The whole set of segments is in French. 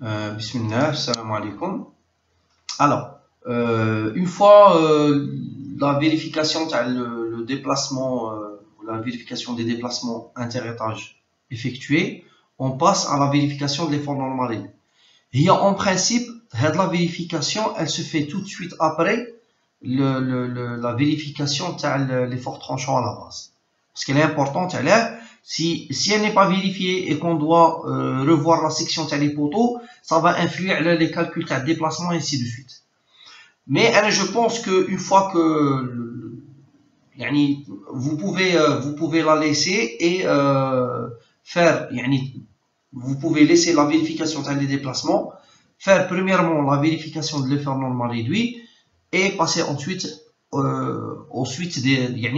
Bismillah, salam alaikum. Alors, une fois la vérification, le déplacement, la vérification des déplacements interétages effectués, on passe à la vérification de l'effort normal. Et en principe, la vérification, elle se fait tout de suite après la vérification de l'effort tranchant à la base. Parce qu'elle est importante, elle est. Si elle n'est pas vérifiée et qu'on doit revoir la section des poteaux, ça va influer sur les calculs de déplacement et ainsi de suite. Mais je pense qu'une fois que vous pouvez la laisser et faire, vous pouvez laisser la vérification des déplacements, faire premièrement la vérification de l'effort normal réduit et passer ensuite aux suites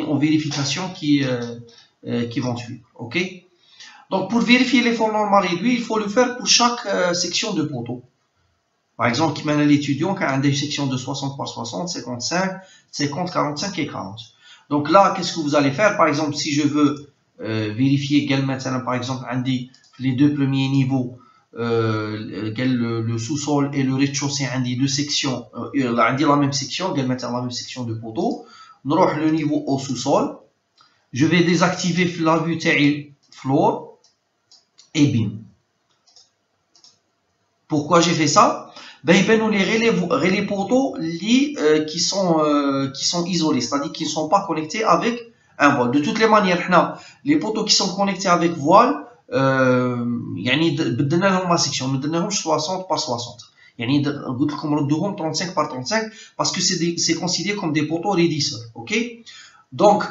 aux vérifications qui vont suivre. Ok? Donc pour vérifier l'effort normal réduit, il faut le faire pour chaque section de poteau. Par exemple, qui l'étudiant qui a une section de 60 par 60, 55, 50, 45 et 40. Donc là, qu'est-ce que vous allez faire? Par exemple, si je veux vérifier par exemple, les deux premiers niveaux, le sous-sol et le rez-de-chaussée, deux sections, la même section, la même section de poteau. Nous allons le niveau au sous-sol. Je vais désactiver la vue taille floor et bim. Pourquoi j'ai fait ça? Ben, il nous les poteaux qui sont isolés, c'est-à-dire qui ne sont pas connectés avec un voile. De toutes les manières, les poteaux qui sont connectés avec voile, بدنا لهم la section, nous donnons 60 par 60. قلت لكم ردوهم 35 par 35 parce que c'est considéré comme des poteaux redisseurs, ok? Donc,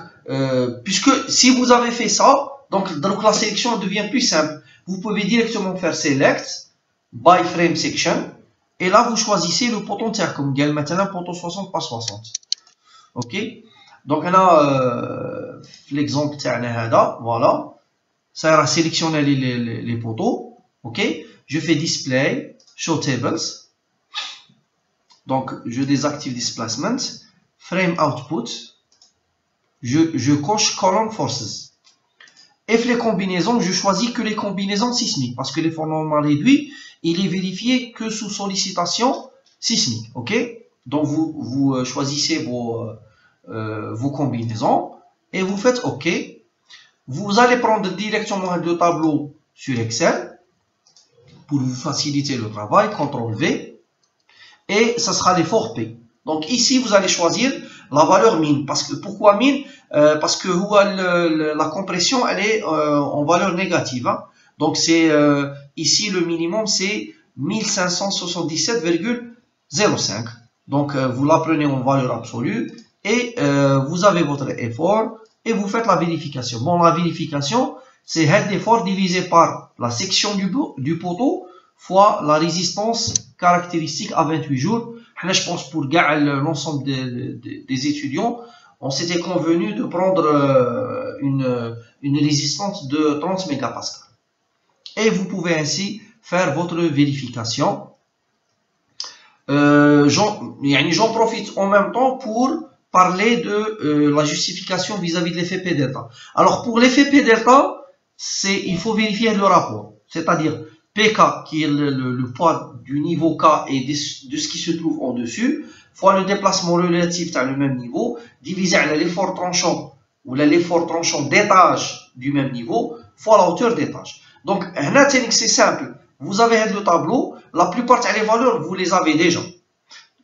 puisque si vous avez fait ça, donc la sélection devient plus simple. Vous pouvez directement faire select by frame section et là vous choisissez le poteau comme maintenant poteau 60 par 60. Ok? Donc là, l'exemple voilà. Ça va sélectionner les poteaux. Ok? Je fais display, show tables. Donc je désactive displacement, frame output. Je coche column forces. Et les combinaisons, je choisis que les combinaisons sismiques parce que l'effort normal réduit, il est vérifié que sous sollicitation sismique. Ok? Donc vous choisissez vos combinaisons et vous faites OK. Vous allez prendre directement le tableau sur Excel pour vous faciliter le travail, CTRL V, et ça sera l'effort P. Donc ici, vous allez choisir la valeur min. Pourquoi min? Parce que la compression, elle est en valeur négative. Hein. Donc c'est ici le minimum, c'est 1577,05. Donc vous la prenez en valeur absolue et vous avez votre effort et vous faites la vérification. Bon, la vérification, c'est l'effort divisé par la section du poteau fois la résistance caractéristique à 28 jours. Là, je pense pour l'ensemble des étudiants, on s'était convenu de prendre une résistance de 30 mégapascales. Et vous pouvez ainsi faire votre vérification. J'en profite en même temps pour parler de la justification vis-à-vis de l'effet P delta. Alors pour l'effet P delta, il faut vérifier le rapport, c'est-à-dire PK qui est le poids du niveau K et de ce qui se trouve en dessus, fois le déplacement relatif à le même niveau, divisé par l'effort tranchant ou l'effort tranchant d'étage du même niveau, fois la hauteur d'étage. Donc, c'est simple. Vous avez le tableau, la plupart des valeurs, vous les avez déjà.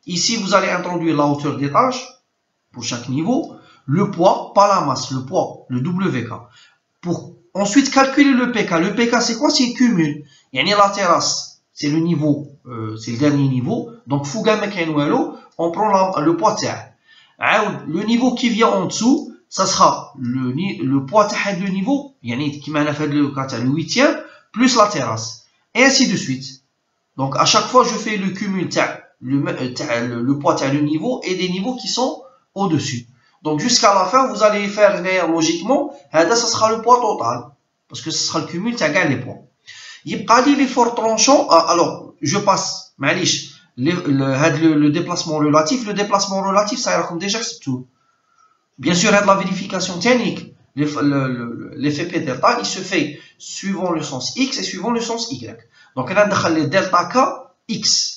Ici, vous allez introduire la hauteur d'étage pour chaque niveau, le poids, pas la masse, le poids, le WK. Pour ensuite calculer le PK. Le PK, c'est quoi? C'est cumul. La terrasse, c'est le niveau, c'est le dernier niveau. Donc, on prend le poids terre. Le niveau qui vient en dessous, ça sera le poids de niveau, qui m'a fait le 8e, plus la terrasse. Et ainsi de suite. Donc, à chaque fois, je fais le cumul le poids le niveau et des niveaux qui sont au-dessus. Donc, jusqu'à la fin, vous allez faire logiquement, ça sera le poids total. Parce que ce sera le cumul, les poids. Il y a l'effort tranchant. Alors, je passe, le déplacement relatif. Le déplacement relatif, ça ira comme déjà, c'est tout. Bien sûr, la vérification technique. L'effet P delta, il se fait suivant le sens X et suivant le sens Y. Donc on a le delta K X.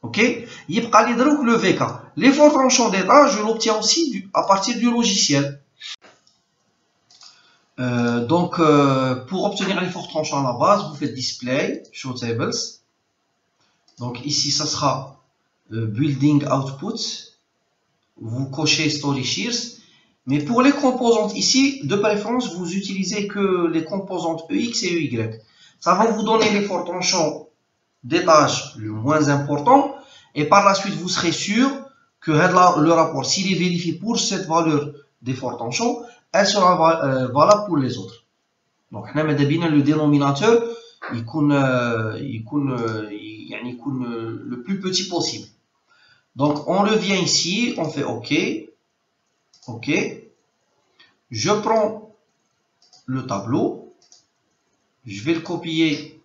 Ok, il y a le VK. L'effort tranchant d'état, je l'obtiens aussi à partir du logiciel. Pour obtenir l'effort tranchant à la base, vous faites display, show tables. Donc ici, ça sera building output. Vous cochez story shears. Mais pour les composantes ici, de préférence, vous utilisez que les composantes EX et EY. Ça va vous donner l'effort tranchant des tâches le moins important, et par la suite vous serez sûr que le rapport, s'il est vérifié pour cette valeur d'effort tranchant, elle sera valable pour les autres. Donc le dénominateur il le plus petit possible. Donc on revient ici, on fait OK, OK, je prends le tableau, je vais le copier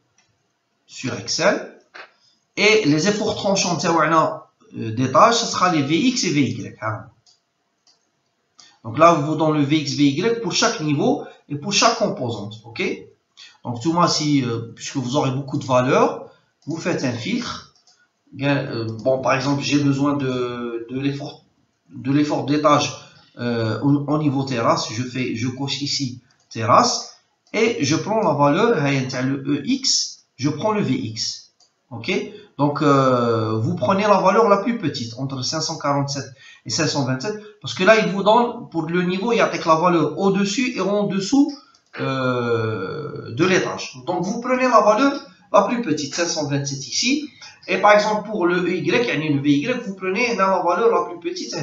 sur Excel. Et les efforts tranchants des tâches, ce sera les Vx et Vy. Donc là, vous donne le Vx, Vy pour chaque niveau et pour chaque composante. Ok. Donc tout moi, puisque vous aurez beaucoup de valeurs, vous faites un filtre. Bon, par exemple, j'ai besoin de l'effort des tâches au niveau terrasse. Je coche ici terrasse et je prends la valeur le Ex, je prends le Vx. Ok, donc vous prenez la valeur la plus petite entre 547 et 527 parce que là il vous donne pour le niveau il y a la valeur au-dessus et en dessous de l'étage. Donc vous prenez la valeur la plus petite 527 ici et par exemple pour le EY, le VY, vous prenez la valeur la plus petite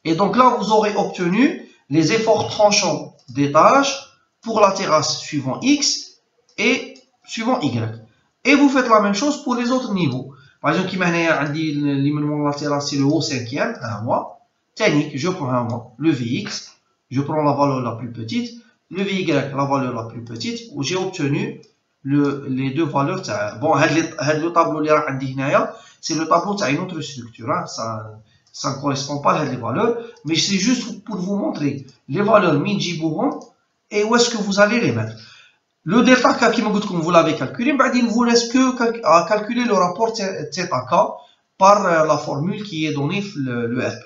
et donc là vous aurez obtenu les efforts tranchants des tâches pour la terrasse suivant X et suivant Y. Et vous faites la même chose pour les autres niveaux. Par exemple, qui la terrasse, c'est le haut cinquième, un mois. Technique, je prends un mois. Le Vx, je prends la valeur la plus petite. Le Vy, la valeur la plus petite. Où j'ai obtenu les deux valeurs. Bon, le tableau c'est le tableau d'une autre structure. Hein. Ça ne correspond pas à les valeurs. Mais c'est juste pour vous montrer les valeurs Minjibouron et où est-ce que vous allez les mettre. Le delta K, comme vous l'avez calculé, il ne vous reste que à calculer le rapport θK par la formule qui est donnée le RP.